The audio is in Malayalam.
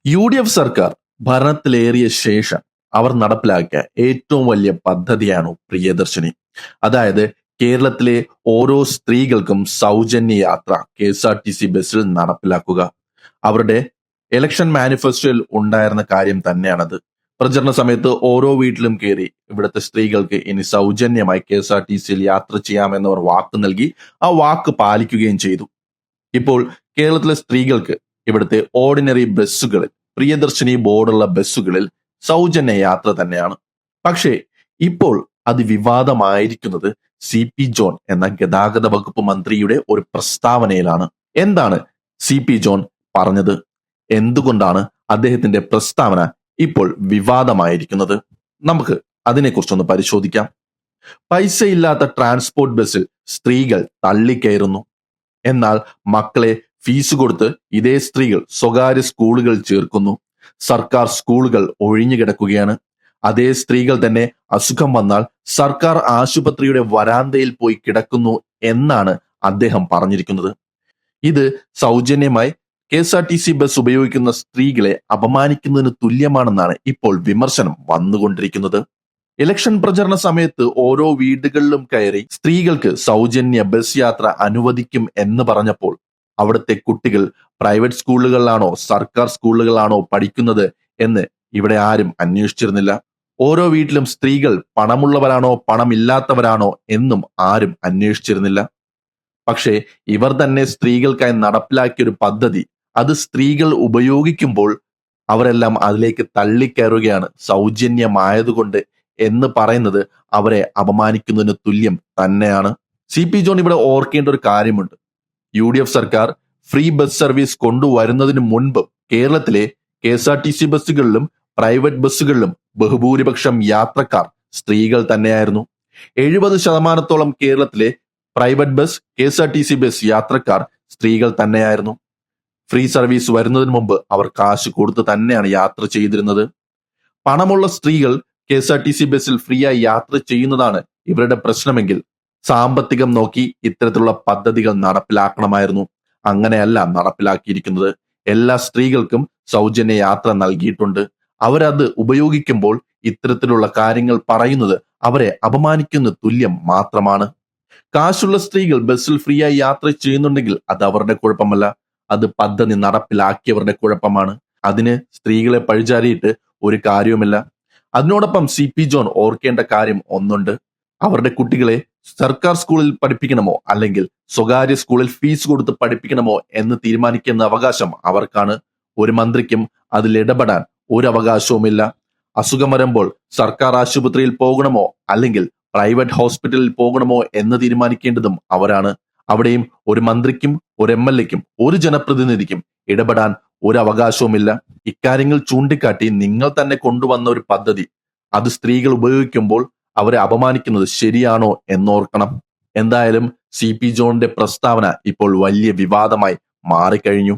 UDF സർക്കാർ ഭരണത്തിലേറിയ ശേഷം അവർ നടപ്പിലാക്കിയ ഏറ്റവും വലിയ പദ്ധതിയാണ് പ്രിയദർശിനി. അതായത് കേരളത്തിലെ ഓരോ സ്ത്രീകൾക്കും സൗജന്യ യാത്ര KSRTC ബസ്സിൽ നടപ്പിലാക്കുക. അവരുടെ ഇലക്ഷൻ മാനിഫെസ്റ്റോയിൽ ഉണ്ടായിരുന്ന കാര്യം തന്നെയാണത്. പ്രചരണ സമയത്ത് ഓരോ വീട്ടിലും കയറി ഇവിടുത്തെ സ്ത്രീകൾക്ക് ഇനി സൗജന്യമായി KSRTCയിൽ യാത്ര ചെയ്യാമെന്നവർ വാക്ക് നൽകി. ആ വാക്ക് പാലിക്കുകയും ചെയ്തു. ഇപ്പോൾ കേരളത്തിലെ സ്ത്രീകൾക്ക് ഇവിടുത്തെ ഓർഡിനറി ബസ്സുകളിൽ, പ്രിയദർശിനി ബോർഡുള്ള ബസ്സുകളിൽ സൗജന്യ യാത്ര തന്നെയാണ്. പക്ഷേ ഇപ്പോൾ അത് വിവാദമായിരിക്കുന്നത് CP ജോൺ എന്ന ഗതാഗത വകുപ്പ് മന്ത്രിയുടെ ഒരു പ്രസ്താവനയിലാണ്. എന്താണ് CP ജോൺ പറഞ്ഞത്? എന്തുകൊണ്ടാണ് അദ്ദേഹത്തിന്റെ പ്രസ്താവന ഇപ്പോൾ വിവാദമായിരിക്കുന്നത്? നമുക്ക് അതിനെക്കുറിച്ചൊന്ന് പരിശോധിക്കാം. പൈസയില്ലാത്ത ട്രാൻസ്പോർട്ട് ബസ്സിൽ സ്ത്രീകൾ തള്ളിക്കയറുന്നു. എന്നാൽ മക്കളെ ഫീസ് കൊടുത്ത് ഇതേ സ്ത്രീകൾ സ്വകാര്യ സ്കൂളുകൾ ചേർക്കുന്നു. സർക്കാർ സ്കൂളുകൾ ഒഴിഞ്ഞു കിടക്കുകയാണ്. അതേ സ്ത്രീകൾ തന്നെ അസുഖം വന്നാൽ സർക്കാർ ആശുപത്രിയുടെ വരാന്തയിൽ പോയി കിടക്കുന്നു എന്നാണ് അദ്ദേഹം പറഞ്ഞിരിക്കുന്നത്. ഇത് സൗജന്യമായി KSRTC ബസ് ഉപയോഗിക്കുന്ന സ്ത്രീകളെ അപമാനിക്കുന്നതിന് തുല്യമാണെന്നാണ് ഇപ്പോൾ വിമർശനം വന്നുകൊണ്ടിരിക്കുന്നത്. ഇലക്ഷൻ പ്രചരണ സമയത്ത് ഓരോ വീടുകളിലും കയറി സ്ത്രീകൾക്ക് സൗജന്യ ബസ് യാത്ര അനുവദിക്കും എന്ന് പറഞ്ഞപ്പോൾ അവിടുത്തെ കുട്ടികൾ പ്രൈവറ്റ് സ്കൂളുകളിലാണോ സർക്കാർ സ്കൂളുകളിലാണോ പഠിക്കുന്നത് എന്ന് ഇവിടെ ആരും അന്വേഷിച്ചിരുന്നില്ല. ഓരോ വീട്ടിലും സ്ത്രീകൾ പണമുള്ളവരാണോ പണമില്ലാത്തവരാണോ എന്നും ആരും അന്വേഷിച്ചിരുന്നില്ല. പക്ഷേ ഇവർ തന്നെ സ്ത്രീകൾക്കായി നടപ്പിലാക്കിയ ഒരു പദ്ധതി, അത് സ്ത്രീകൾ ഉപയോഗിക്കുമ്പോൾ അവരെല്ലാം അതിലേക്ക് തള്ളിക്കയറുകയാണ് സൗജന്യമായതുകൊണ്ട് എന്ന് പറയുന്നത് അവരെ അപമാനിക്കുന്നതിന് തുല്യം തന്നെയാണ്. CP ജോൺ ഇവിടെ ഓർക്കേണ്ട ഒരു കാര്യമുണ്ട്. UDF സർക്കാർ ഫ്രീ ബസ് സർവീസ് കൊണ്ടുവരുന്നതിന് മുൻപ് കേരളത്തിലെ KSRTC ബസ്സുകളിലും പ്രൈവറ്റ് ബസ്സുകളിലും ബഹുഭൂരിപക്ഷം യാത്രക്കാർ സ്ത്രീകൾ തന്നെയായിരുന്നു. 70% കേരളത്തിലെ പ്രൈവറ്റ് ബസ്, KSRTC ബസ് യാത്രക്കാർ സ്ത്രീകൾ തന്നെയായിരുന്നു. ഫ്രീ സർവീസ് വരുന്നതിന് മുമ്പ് അവർ കാശ് കൊടുത്ത് തന്നെയാണ് യാത്ര ചെയ്തിരുന്നത്. പണമുള്ള സ്ത്രീകൾ KSRTC ബസ്സിൽ ഫ്രീ ആയി യാത്ര ചെയ്യുന്നതാണ് ഇവരുടെ പ്രശ്നമെങ്കിൽ സാമ്പത്തികം നോക്കി ഇത്തരത്തിലുള്ള പദ്ധതികൾ നടപ്പിലാക്കണമായിരുന്നു. അങ്ങനെയല്ല നടപ്പിലാക്കിയിരിക്കുന്നത്. എല്ലാ സ്ത്രീകൾക്കും സൗജന്യ യാത്ര നൽകിയിട്ടുണ്ട്. അവരത് ഉപയോഗിക്കുമ്പോൾ ഇത്തരത്തിലുള്ള കാര്യങ്ങൾ പറയുന്നത് അവരെ അപമാനിക്കുന്ന തുല്യം മാത്രമാണ്. കാശുള്ള സ്ത്രീകൾ ബസ്സിൽ ഫ്രീ ആയി യാത്ര ചെയ്യുന്നുണ്ടെങ്കിൽ അത് അവരുടെ കുഴപ്പമല്ല, അത് പദ്ധതി നടപ്പിലാക്കിയവരുടെ കുഴപ്പമാണ്. അതിന് സ്ത്രീകളെ പഴിചാരിയിട്ട് ഒരു കാര്യവുമില്ല. അതിനോടൊപ്പം CP ജോൺ ഓർക്കേണ്ട കാര്യം ഒന്നുണ്ട്. അവരുടെ കുട്ടികളെ സർക്കാർ സ്കൂളിൽ പഠിപ്പിക്കണമോ അല്ലെങ്കിൽ സ്വകാര്യ സ്കൂളിൽ ഫീസ് കൊടുത്ത് പഠിപ്പിക്കണമോ എന്ന് തീരുമാനിക്കുന്ന അവകാശം അവർക്കാണ്. ഒരു മന്ത്രിക്കും അതിൽ ഇടപെടാൻ ഒരു അവകാശവുമില്ല. അസുഖം വരുമ്പോൾ സർക്കാർ ആശുപത്രിയിൽ പോകണമോ അല്ലെങ്കിൽ പ്രൈവറ്റ് ഹോസ്പിറ്റലിൽ പോകണമോ എന്ന് തീരുമാനിക്കേണ്ടതും അവരാണ്. അവിടെയും ഒരു മന്ത്രിക്കും ഒരു MLA-ക്കും ഒരു ജനപ്രതിനിധിക്കും ഇടപെടാൻ ഒരു അവകാശവുമില്ല. ഇക്കാര്യങ്ങൾ ചൂണ്ടിക്കാട്ടി നിങ്ങൾ തന്നെ കൊണ്ടുവന്ന ഒരു പദ്ധതി അത് സ്ത്രീകൾ ഉപയോഗിക്കുമ്പോൾ അവരെ അപമാനിക്കുന്നത് ശരിയാണോ എന്നോർക്കണം. എന്തായാലും CP ജോണിന്റെ പ്രസ്താവന ഇപ്പോൾ വലിയ വിവാദമായി മാറിക്കഴിഞ്ഞു.